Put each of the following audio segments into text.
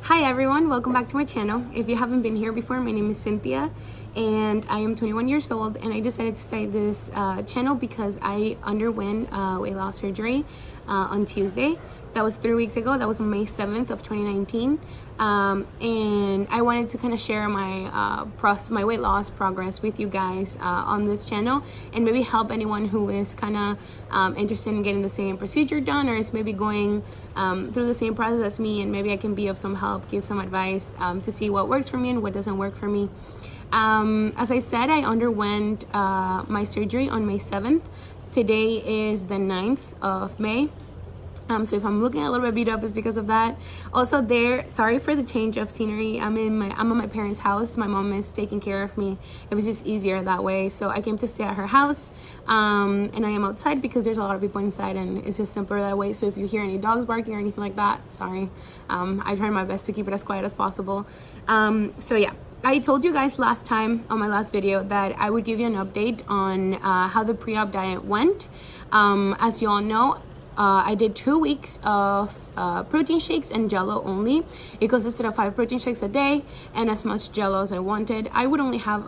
Hi everyone, welcome back to my channel. If you haven't been here before, my name is Cynthia and I am 21 years old, and I decided to start this channel because I underwent weight loss surgery on Tuesday. That was 3 weeks ago. That was on May 7th of 2019. And I wanted to kind of share my my weight loss progress with you guys on this channel, and maybe help anyone who is kind of interested in getting the same procedure done, or is maybe going through the same process as me, and maybe I can be of some help, give some advice to see what works for me and what doesn't work for me. As I said, I underwent my surgery on May 7th. Today is the 9th of May. So if I'm looking a little bit beat up, it's because of that. Also, sorry for the change of scenery. I'm at my parents' house. My mom is taking care of me. It was just easier that way. So I came to stay at her house, and I am outside because there's a lot of people inside, and it's just simpler that way. So if you hear any dogs barking or anything like that, sorry. I try my best to keep it as quiet as possible. So yeah. I told you guys last time on my last video that I would give you an update on how the pre-op diet went. As you all know, I did 2 weeks of protein shakes and Jello only. It consisted of 5 protein shakes a day and as much Jello as I wanted. I would only have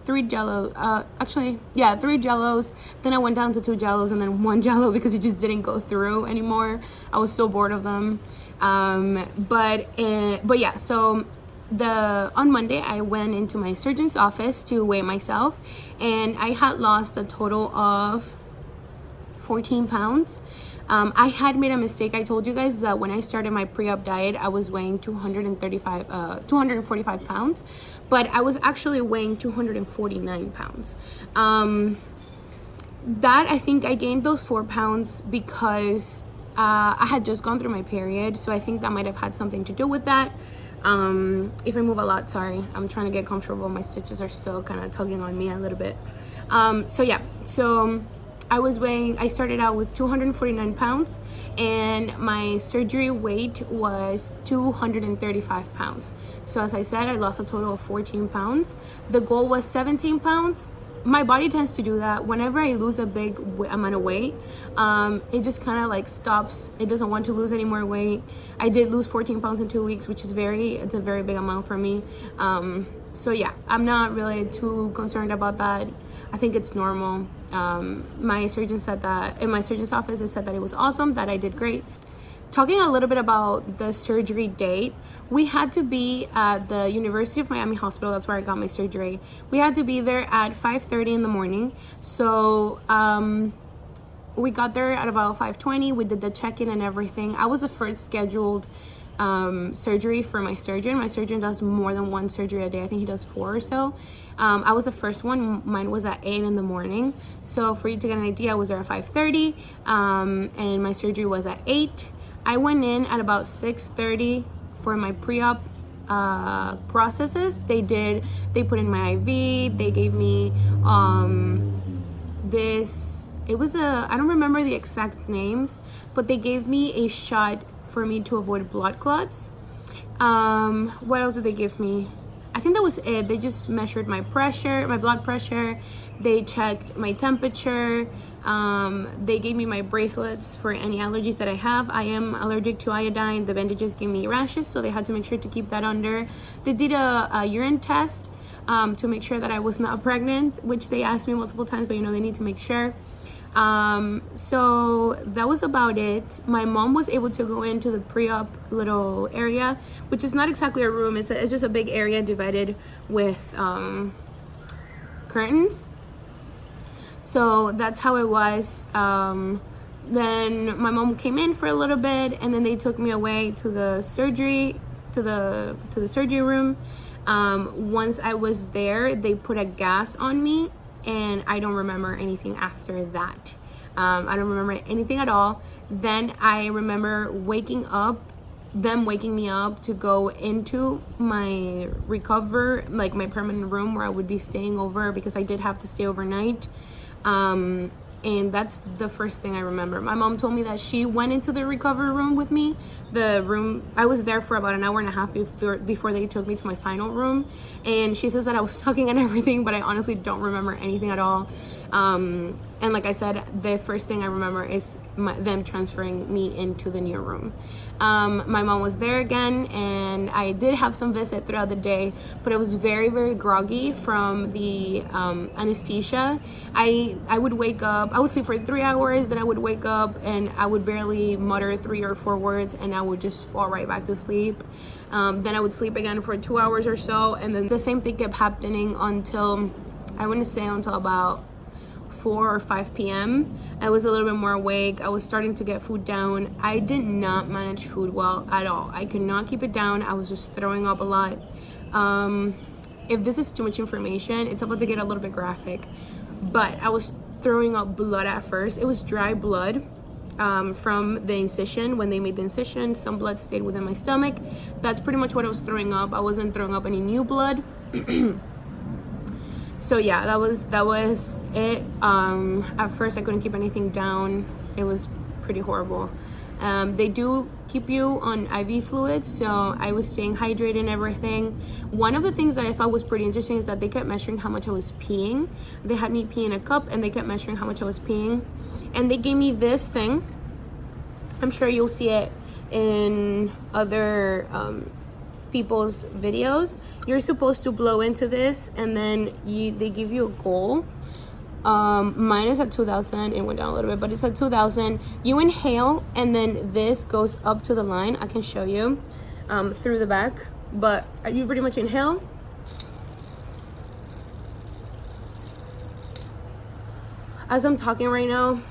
3 Jello, 3 Jellos. Then I went down to 2 Jellos and then 1 Jello because it just didn't go through anymore. I was so bored of them. But yeah, so on Monday I went into my surgeon's office to weigh myself, and I had lost a total of 14 pounds. I had made a mistake. I told you guys that when I started my pre-op diet, I was weighing 245 pounds, but I was actually weighing 249 pounds. That I think I gained those 4 pounds because I had just gone through my period, so I think that might have had something to do with that. If I move a lot, sorry, I'm trying to get comfortable. My stitches are still kind of tugging on me a little bit. So I started out with 249 pounds, and my surgery weight was 235 pounds. So as I said, I lost a total of 14 pounds. The goal was 17 pounds. My body tends to do that. Whenever I lose a big amount of weight, it just kind of like stops. It doesn't want to lose any more weight. I did lose 14 pounds in 2 weeks, which is it's a very big amount for me. So yeah, I'm not really too concerned about that. I think it's normal. My surgeon said that in my surgeon's office, they said that it was awesome, that I did great. Talking a little bit about the surgery date, we had to be at the University of Miami Hospital. That's where I got my surgery. We had to be there at 5:30 in the morning. So we got there at about 5:20. We did the check-in and everything. I was the first scheduled surgery for my surgeon. My surgeon does more than 1 surgery a day. I think he does 4 or so. I was the first one. Mine was at 8 in the morning. So for you to get an idea, I was there at 5:30, and my surgery was at 8. I went in at about 6:30 for my pre-op processes. They put in my IV. They gave me I don't remember the exact names, but they gave me a shot for me to avoid blood clots. What else did they give me? I think that was it. They just measured my pressure, my blood pressure. They checked my temperature. They gave me my bracelets for any allergies that I have. I am allergic to iodine. The bandages gave me rashes, so they had to make sure to keep that under. They did a urine test to make sure that I was not pregnant, which they asked me multiple times, but they need to make sure. So that was about it. My mom was able to go into the pre-op little area, which is not exactly a room. It's just a big area divided with curtains. So that's how it was. Then my mom came in for a little bit, and then they took me away to the surgery room. Once I was there, they put a gas on me, and I don't remember anything after that. I don't remember anything at all. Then I remember them waking me up to go into my my permanent room where I would be staying over, because I did have to stay overnight. And that's the first thing I remember. My mom told me that she went into the recovery room with me. I was there for about an hour and a half before they took me to my final room. And she says that I was talking and everything, but I honestly don't remember anything at all. And like I said, the first thing I remember is them transferring me into the new room. My mom was there again, and I did have some visit throughout the day, but I was very, very groggy from the anesthesia. I would wake up, I would sleep for 3 hours, then I would wake up and I would barely mutter 3 or 4 words, and I would just fall right back to sleep. Then I would sleep again for 2 hours or so, and then the same thing kept happening until, I want to say until about 4 or 5 p.m. I was a little bit more awake. I was starting to get food down. I did not manage food well at all. I could not keep it down. I was just throwing up a lot. If this is too much information, it's about to get a little bit graphic, but I was throwing up blood at first. It was dry blood from the incision. When they made the incision, some blood stayed within my stomach. That's pretty much what I was throwing up. I wasn't throwing up any new blood. So yeah, that was it. At first I couldn't keep anything down. It was pretty horrible. They do keep you on IV fluids, so I was staying hydrated and everything. One of the things that I thought was pretty interesting is that they kept measuring how much I was peeing. They had me pee in a cup, and they kept measuring how much I was peeing. And they gave me this thing. I'm sure you'll see it in other people's videos. You're supposed to blow into this, and then they give you a goal. Mine is at 2,000. It went down a little bit, but it's at 2,000. You inhale, and then this goes up to the line. I can show you through the back, but you pretty much inhale. As I'm talking right now,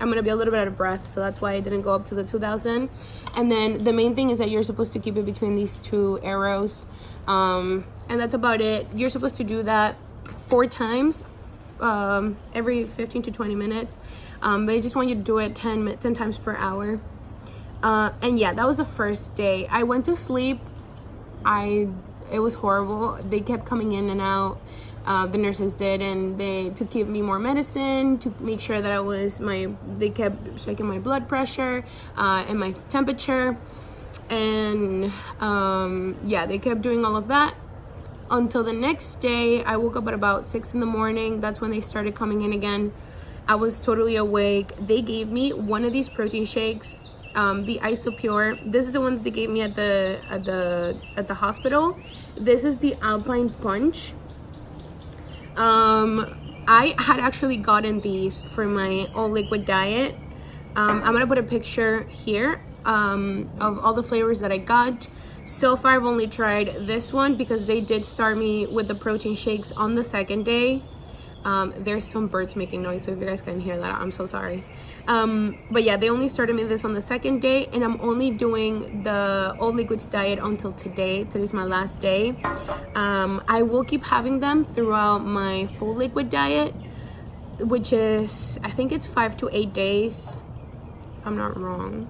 I'm gonna be a little bit out of breath, so that's why I didn't go up to the 2,000. And then the main thing is that you're supposed to keep it between these 2 arrows, and that's about it. You're supposed to do that 4 times, every 15 to 20 minutes. They just want you to do it 10 times per hour. And yeah, that was the first day. I went to sleep. It was horrible. They kept coming in and out. The nurses did, and to give me more medicine, to make sure that they kept checking my blood pressure and my temperature, and yeah, they kept doing all of that until the next day. I woke up at about 6 in the morning. That's when they started coming in again. I was totally awake. They gave me one of these protein shakes, the Isopure. This is the one that they gave me at the hospital. This is the Alpine Punch. I had actually gotten these for my all liquid diet. I'm gonna put a picture here of all the flavors that I got. So far I've only tried this one because they did start me with the protein shakes on the second day. There's some birds making noise, so if you guys can hear that, I'm so sorry. But yeah, they only started me this on the second day, and I'm only doing the all liquids diet until today. Today's my last day. I will keep having them throughout my full liquid diet, which is, I think it's 5 to 8 days, if I'm not wrong.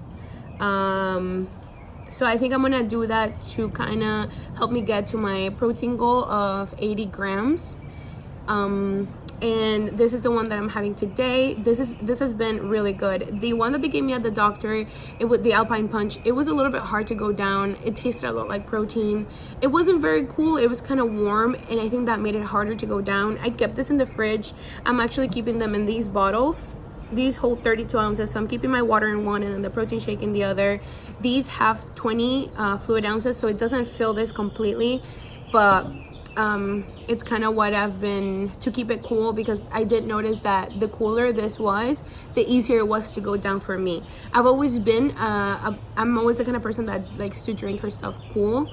So I think I'm gonna do that to kind of help me get to my protein goal of 80 grams. And this is the one that I'm having today. This has been really good. The one that they gave me at the doctor, the Alpine Punch, it was a little bit hard to go down. It tasted a lot like protein. It wasn't very cool. It was kind of warm, and I think that made it harder to go down. I kept this in the fridge. I'm actually keeping them in these bottles. These hold 32 ounces, so I'm keeping my water in one and then the protein shake in the other. These have 20 fluid ounces, so it doesn't fill this completely, but it's kind of what I've been to keep it cool, because I did notice that the cooler this was, the easier it was to go down for me. I've always been I'm always the kind of person that likes to drink her stuff cool,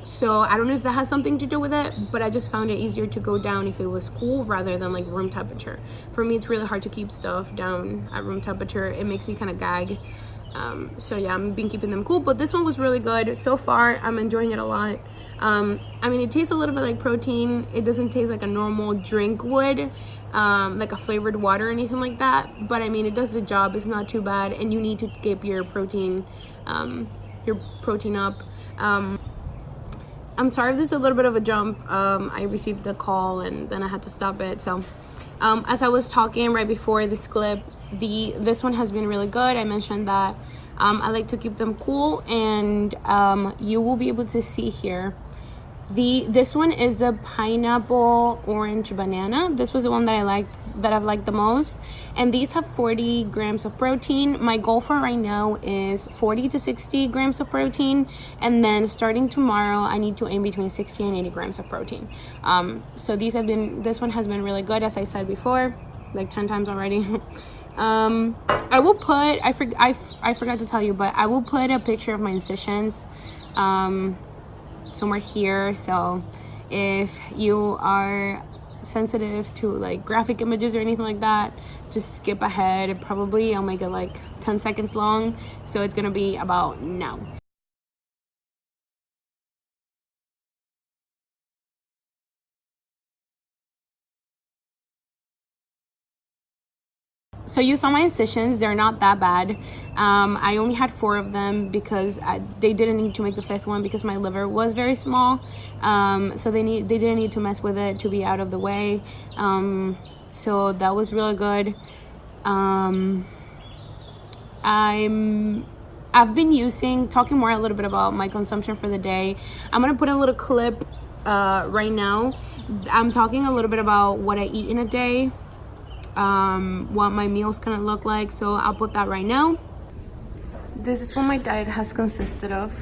so I don't know if that has something to do with it, but I just found it easier to go down if it was cool rather than like room temperature. For me, it's really hard to keep stuff down at room temperature. It makes me kind of gag. So yeah, I've been keeping them cool, but this one was really good so far. I'm enjoying it a lot. I mean, it tastes a little bit like protein. It doesn't taste like a normal drink would, like a flavored water or anything like that, but I mean, it does the job. It's not too bad, and you need to get your protein up. I'm sorry if this is a little bit of a jump. I received a call and then I had to stop it. So as I was talking right before this clip, this one has been really good. I mentioned that I like to keep them cool, and you will be able to see here This one is the pineapple orange banana. This was the one that I've liked the most. And these have 40 grams of protein. My goal for right now is 40 to 60 grams of protein. And then starting tomorrow, I need to aim between 60 and 80 grams of protein. So this one has been really good, as I said before, like 10 times already. I will put, I forgot to tell you, but I will put a picture of my incisions somewhere here. So if you are sensitive to like graphic images or anything like that, just skip ahead. Probably I'll make it like 10 seconds long, so it's gonna be about now. So you saw my incisions, they're not that bad. I only had 4 of them because they didn't need to make the 5th one because my liver was very small. So they didn't need to mess with it to be out of the way. So that was really good. I've been talking more a little bit about my consumption for the day. I'm gonna put a little clip right now. I'm talking a little bit about what I eat in a day. What my meals kind of look like, so I'll put that right now. This is what my diet has consisted of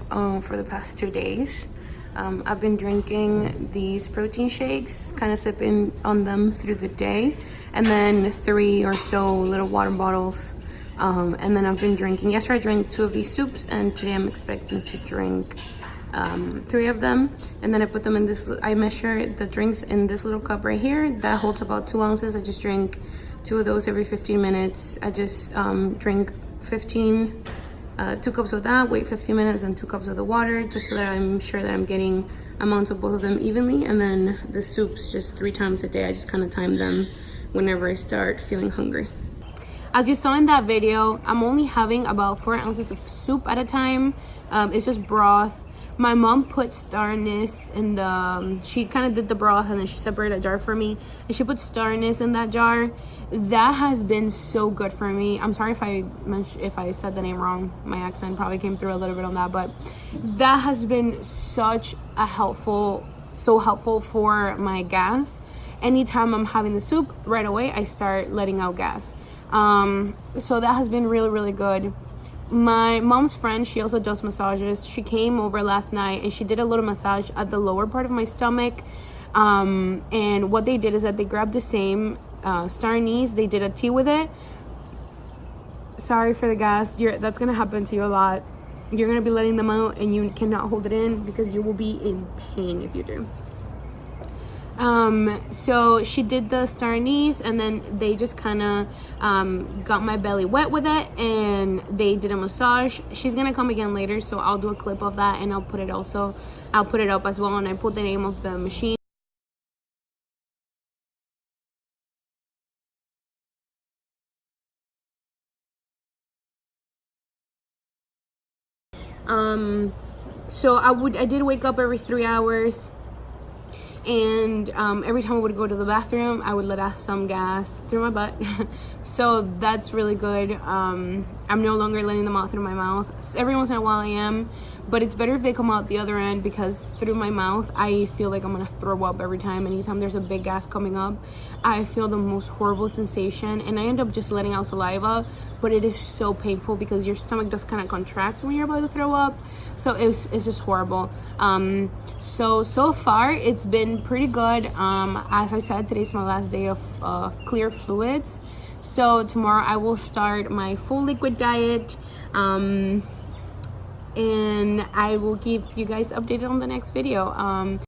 for the past 2 days. I've been drinking these protein shakes, kind of sipping on them through the day, and then 3 or so little water bottles. And then I've been drinking, yesterday I drank 2 of these soups, and today I'm expecting to drink 3 of them. And then I put them in this, I measure the drinks in this little cup right here that holds about 2 ounces. I just drink 2 of those every 15 minutes. I just drink 2 cups of that, wait 15 minutes, and 2 cups of the water, just so that I'm sure that I'm getting amounts of both of them evenly. And then the soups just 3 times a day. I just kind of time them whenever I start feeling hungry. As you saw in that video, I'm only having about 4 ounces of soup at a time. It's just broth. My mom put star anise in the, she kind of did the broth and then she separated a jar for me. And she put star anise in that jar. That has been so good for me. I'm sorry if I said the name wrong. My accent probably came through a little bit on that, but that has been such a helpful for my gas. Anytime I'm having the soup, right away I start letting out gas. So that has been really, really good. My mom's friend, she also does massages. She came over last night and she did a little massage at the lower part of my stomach. And what they did is that they grabbed the same star anise, they did a tea with it. Sorry for the gas, that's gonna happen to you a lot. You're gonna be letting them out and you cannot hold it in because you will be in pain if you do. So she did the star anise and then they just kind of got my belly wet with it and they did a massage. She's gonna come again later, so I'll do a clip of that and I'll put it up as well, and I put the name of the machine. So I did wake up every 3 hours. And every time I would go to the bathroom, I would let out some gas through my butt. So that's really good. I'm no longer letting them out through my mouth. Every once in a while I am, but it's better if they come out the other end, because through my mouth I feel like I'm gonna throw up every time. Anytime there's a big gas coming up, I feel the most horrible sensation, and I end up just letting out saliva, but it is so painful because your stomach does kind of contract when you're about to throw up. So it's just horrible. So far it's been pretty good. As I said, today's my last day of clear fluids. So tomorrow I will start my full liquid diet. And I will keep you guys updated on the next video.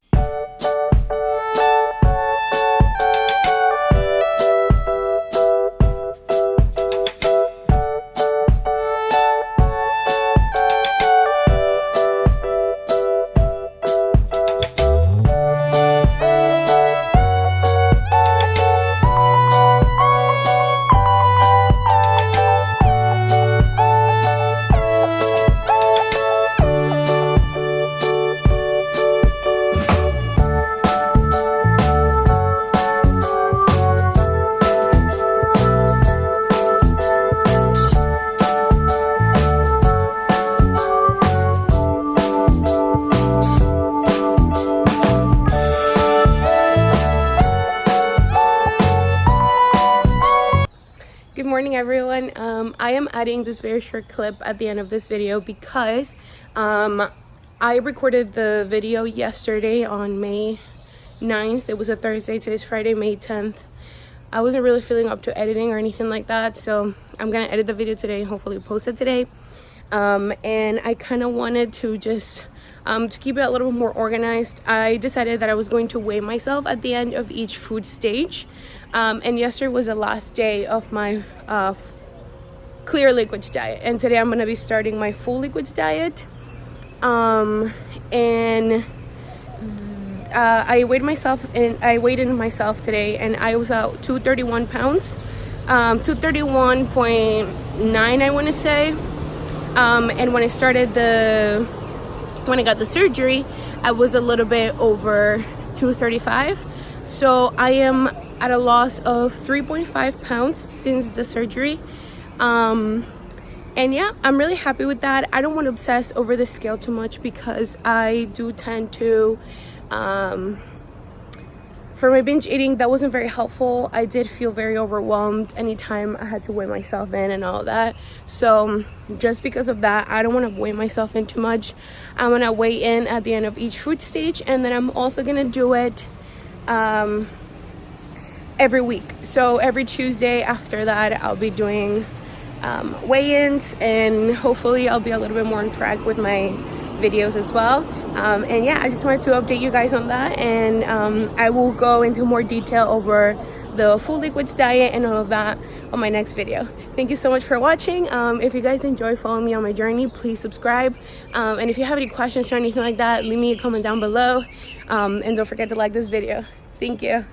everyone. I am adding this very short clip at the end of this video because I recorded the video yesterday on May 9th. It was a Thursday. Today's Friday, May 10th. I wasn't really feeling up to editing or anything like that, so I'm gonna edit the video today and hopefully post it today. And I kind of wanted to just to keep it a little bit more organized. I decided that I was going to weigh myself at the end of each food stage, and yesterday was the last day of my clear liquids diet, and today I'm going to be starting my full liquids diet. I weighed myself, and I weighed in myself today, and I was at 231 pounds, 231.9 I want to say. And when I got the surgery, I was a little bit over 235. So I am at a loss of 3.5 pounds since the surgery. And yeah, I'm really happy with that. I don't want to obsess over the scale too much because I do tend to, for my binge eating, that wasn't very helpful. I did feel very overwhelmed anytime I had to weigh myself in and all that. So just because of that, I don't want to weigh myself in too much. I'm going to weigh in at the end of each food stage, and then I'm also going to do it every week. So every Tuesday after that, I'll be doing weigh-ins, and hopefully I'll be a little bit more on track with my videos as well. And yeah, I just wanted to update you guys on that, and I will go into more detail over the full liquids diet and all of that on my next video. Thank you so much for watching. If you guys enjoy following me on my journey, please subscribe, and if you have any questions or anything like that, leave me a comment down below, and don't forget to like this video. Thank you.